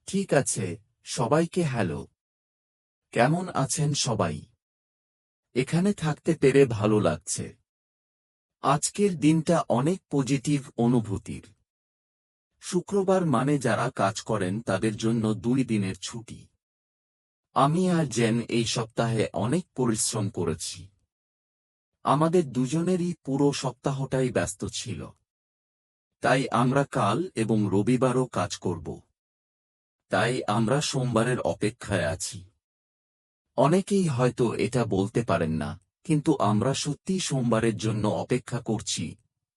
ঠিক আছে, সবাইকে হ্যালো। কেমন আছেন সবাই? এখানে থাকতে পেরে ভালো লাগছে। আজকের দিনটা অনেক পজিটিভ অনুভূতির। শুক্রবার মানে যারা কাজ করেন তাদের জন্য 2 দিনের ছুটি। আমি আর জেন এই সপ্তাহে অনেক পরিশ্রম করেছি। আমাদের দুজনেরই পুরো সপ্তাহটাই ব্যস্ত ছিল। তাই আমরা কাল এবং রবিবারও কাজ করব। তাই আমরা সোমবারের অপেক্ষায় আছি। অনেকেই হয়তো এটা বলতে পারেন না, কিন্তু আমরা সত্যি সোমবারের জন্য অপেক্ষা করছি,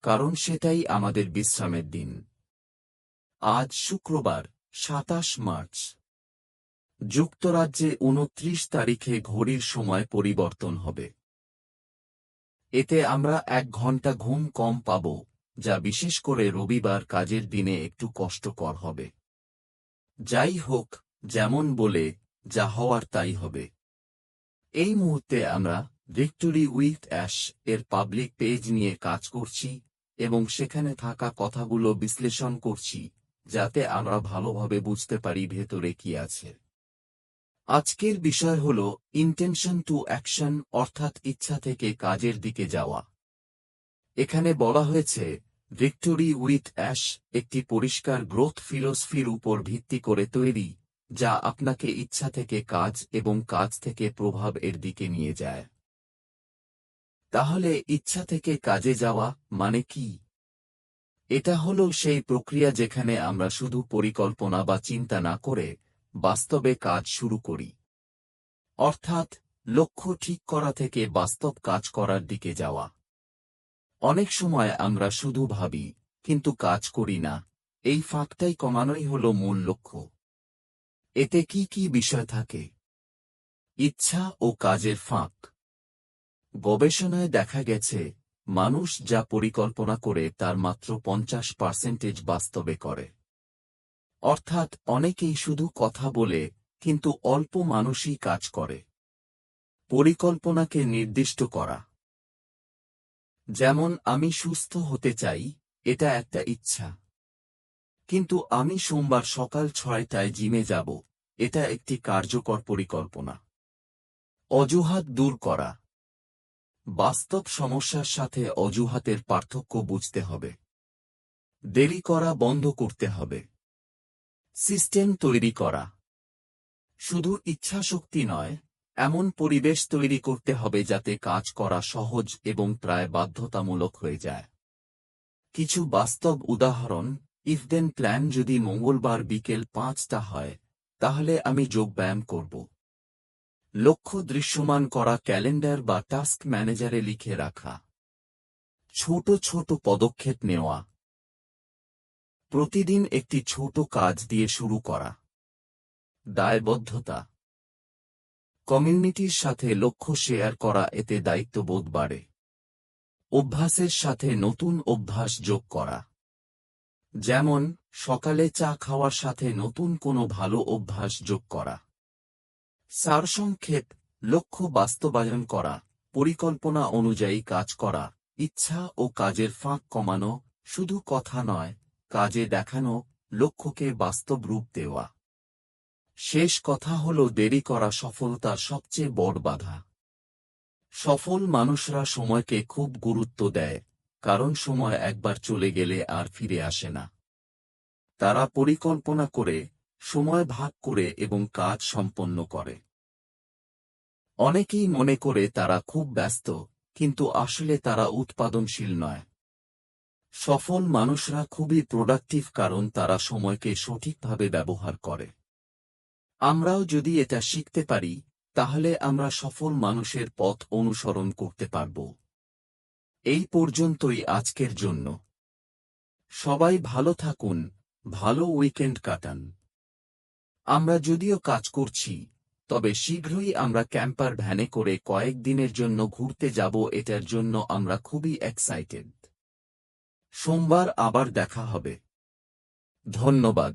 কারণ সেটাই আমাদের বিশ্রামের দিন। আজ শুক্রবার, 27 মার্চ। যুক্তরাজ্যে 29 তারিখে ঘড়ির সময় পরিবর্তন হবে। এতে আমরা 1 ঘন্টা ঘুম কম পাব, যা বিশেষ করে রবিবার কাজের দিনে একটু কষ্টকর হবে। যাই হোক, যেমন বলে, যা হওয়ার তাই হবে। এই মুহূর্তে আমরা ভিক্টোরি উইথ অ্যাশ এর পাবলিক পেজ নিয়ে কাজ করছি এবং সেখানে থাকা কথাগুলো বিশ্লেষণ করছি, যাতে আমরা ভালোভাবে বুঝতে পারি ভেতরে কি আছে। আজকের বিষয় হল ইন্টেনশন টু অ্যাকশন, অর্থাৎ ইচ্ছা থেকে কাজের দিকে যাওয়া। এখানে বলা হয়েছে, ভিক্টোরি উইথ অ্যাশ একটি পরিষ্কার গ্রোথ ফিলসফির উপর ভিত্তি করে তৈরি, যা আপনাকে ইচ্ছা থেকে কাজ এবং কাজ থেকে প্রভাব এর দিকে নিয়ে যায়। তাহলে ইচ্ছা থেকে কাজে যাওয়া মানে কি? এটা হলো সেই প্রক্রিয়া যেখানে আমরা শুধু পরিকল্পনা বা চিন্তা না করে বাস্তবে কাজ শুরু করি। অর্থাৎ লক্ষ্য ঠিক করা থেকে বাস্তব কাজ করার দিকে যাওয়া। অনেক সময় আমরা শুধু ভাবি, কিন্তু কাজ করি না। এই ফাঁকটাই কমানোই হলো মূল লক্ষ্য। এতে কি কি বিষয় থাকে? ইচ্ছা ও কাজের ফাঁক। গবেষণায় দেখা গেছে, মানুষ যা পরিকল্পনা করে তার মাত্র 50% বাস্তবে করে। অর্থাৎ অনেকেই শুধু কথা বলে, কিন্তু অল্প মানুষই কাজ করে। পরিকল্পনাকে নির্দিষ্ট করা। যেমন আমি সুস্থ হতে চাই, এটা একটা ইচ্ছা। কিন্তু আমি সোমবার সকাল 6টায় জিমে যাব, এটা একটি কার্যকর পরিকল্পনা। অজুহাত দূর করা। বাস্তব সমস্যার সাথে অজুহাতের পার্থক্য বুঝতে হবে। দেরি করা বন্ধ করতে হবে। সিস্টেম তৈরি করা। শুধু ইচ্ছাশক্তি নয়, এমন পরিবেশ তৈরি করতে হবে যাতে কাজ করা সহজ এবং প্রায় বাধ্যতামূলক হয়ে যায়। কিছু বাস্তব উদাহরণ: ইফ দেন প্ল্যান। যদি মঙ্গলবার বিকেল 5টা হয়, তাহলে আমি যোগব্যায়াম করব। লক্ষ্য দৃশ্যমান করা। ক্যালেন্ডার বা টাস্ক ম্যানেজারে লিখে রাখা। ছোট ছোট পদক্ষেপ নেওয়া। প্রতিদিন একটি ছোট কাজ দিয়ে শুরু করা। দায়বদ্ধতা। কমিউনিটির সাথে লক্ষ্য শেয়ার করা, এতে দায়িত্ববোধ বাড়ে। অভ্যাসের সাথে নতুন অভ্যাস যোগ করা। যেমন সকালে চা খাওয়ার সাথে নতুন কোনো ভালো অভ্যাস যোগ করা। সারসংক্ষেপ: লক্ষ্য বাস্তবায়ন করা, পরিকল্পনা অনুযায়ী কাজ করা, ইচ্ছা ও কাজের ফাঁক কমানো, শুধু কথা নয়, কাজে দেখানো, লক্ষ্যকে বাস্তব রূপ দেওয়া। শেষ কথা হল, দেরি করা সফলতার সবচেয়ে বড় বাধা। সফল মানুষরা সময়কে খুব গুরুত্ব দেয়, কারণ সময় একবার চলে গেলে আর ফিরে আসে না। তারা পরিকল্পনা করে, সময় ভাগ করে এবং কাজ সম্পন্ন করে। অনেকেই মনে করে তারা খুব ব্যস্ত, কিন্তু আসলে তারা উৎপাদনশীল নয়। সফল মানুষরা খুবই প্রোডাক্টিভ, কারণ তারা সময়কে সঠিকভাবে ব্যবহার করে। আমরাও যদি এটা শিখতে পারি, তাহলে আমরা সফল মানুষের পথ অনুসরণ করতে পারব। এই পর্যন্তই আজকের জন্য। সবাই ভালো থাকুন, ভালো উইকেন্ড কাটান। আমরা যদিও কাজ করছি, তবে শীঘ্রই আমরা ক্যাম্পার ভ্যানে করে কয়েকদিনের জন্য ঘুরতে যাব। এটার জন্য আমরা খুবই এক্সাইটেড। সোমবার আবার দেখা হবে। ধন্যবাদ।